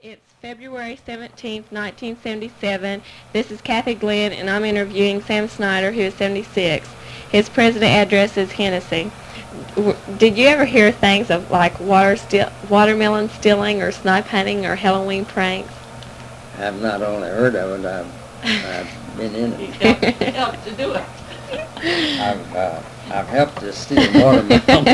It's February 17th, 1977. This is Kathy Glenn, and I'm interviewing Sam Snyder, who is 76. His president address is Hennessey. Did you ever hear things of like watermelon stealing or snipe hunting or Halloween pranks? I've not only heard of it, I've been in it. Helped to do it. I've helped to steal watermelon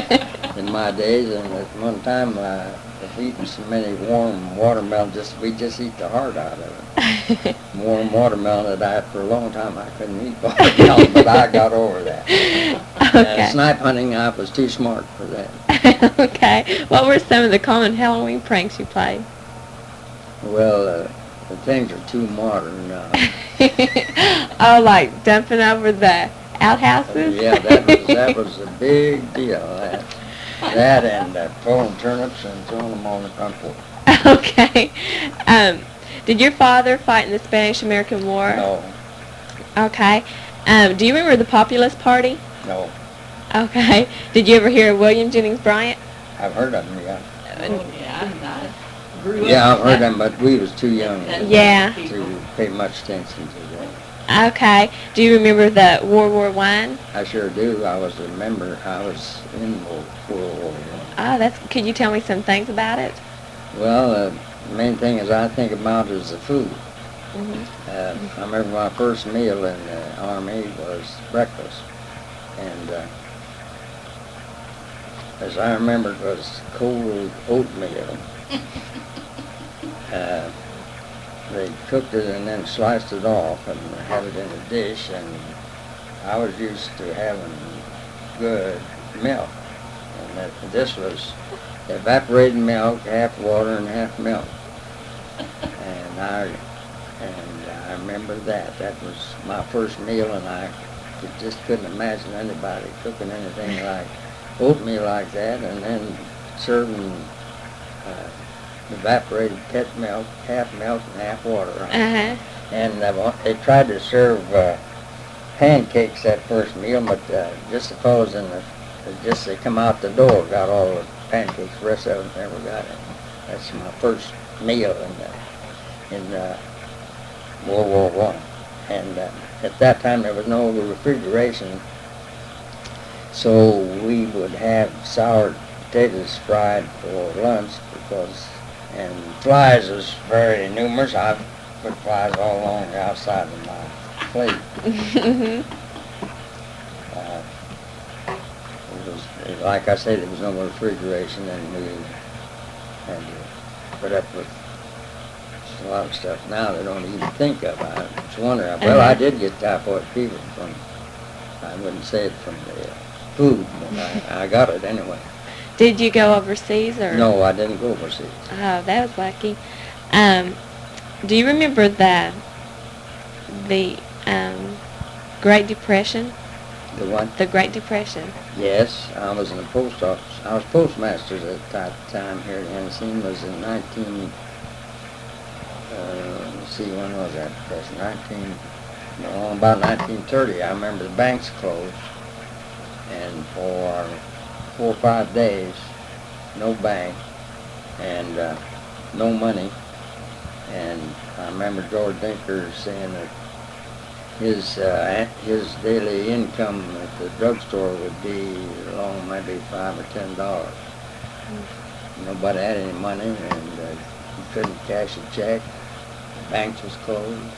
in my days, and at one time I've eaten so many warm watermelon, we just eat the heart out of it. Warm watermelon that for a long time I couldn't eat watermelon, but I got over that. Okay. Snipe hunting, I was too smart for that. Okay. What were some of the common Halloween pranks you played? Well, the things are too modern now. Oh, like dumping over the outhouses? Yeah, that was a big deal. That and pulling turnips and throwing them on the front porch. Okay. Did your father fight in the Spanish-American War? No. Okay. Do you remember the Populist Party? No. Okay. Did you ever hear of William Jennings Bryan? I've heard of them, yeah. Oh, yeah. Yeah, I've heard them, but we was too young Yeah. to pay much attention to that. Okay. Do you remember the World War I? I sure do. I was a member. I was in World War I. Oh, could you tell me some things about it? Well, the main thing I think about is the food. Mm-hmm. I remember my first meal in the Army was breakfast. And as I remember, it was cold oatmeal. They cooked it and then sliced it off and had it in a dish, and I was used to having good milk. And this was evaporated milk, half water and half milk. And I remember that. That was my first meal, and I just couldn't imagine anybody cooking anything like oatmeal like that, and then serving evaporated pet milk and half water. Uh-huh. And they tried to serve pancakes that first meal, but just the fellows they come out the door got all the pancakes. The rest of them never got it. That's my first meal in World War I. And at that time there was no refrigeration, so we would have sour potatoes fried for lunch and flies was very numerous. I put flies all along the outside of my plate. Like I said, there was no refrigeration, and we had to put up with a lot of stuff now they don't even think of. I was wondering. Well, I did get typhoid fever from, I wouldn't say it from the food, but I got it anyway. Did you go overseas or? No, I didn't go overseas. Oh, that was lucky. Do you remember the Great Depression? The what? The Great Depression. Yes, I was in the post office. I was postmaster at that time here in Hennessey. It was in let's see, when was that? About 1930. I remember the banks closed, and for 4 or 5 days, no bank, and no money. And I remember George Dinker saying that his daily income at the drugstore would be maybe $5 or $10. Nobody had any money, and you couldn't cash a check. The banks was closed.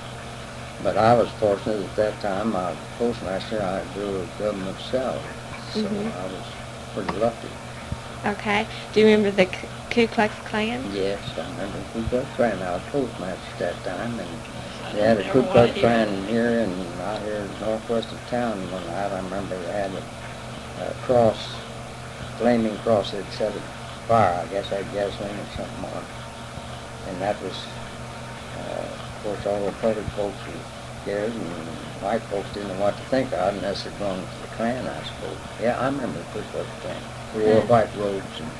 But I was fortunate at that time. I was postmaster. I drew a government salary, so I was pretty lucky. Okay. Do you remember the Ku Klux Klan? Yes, I remember the Ku Klux Klan. I was postmaster at that time, and they had a Ku Klux Klan here and out here northwest of town one night. I remember they had a cross, flaming cross that set it fire. I guess they had gasoline or something on it. And that was, of course, all the colored folks were scared, and white folks didn't know what to think of unless they'd gone to the Klan, I suppose. Yeah, I remember the Ku Klux Klan. We wore white robes and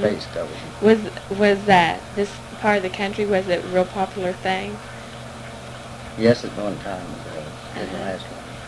face covers. Was this part of the country, was it a real popular thing? Yes, at one time it was. It didn't last long.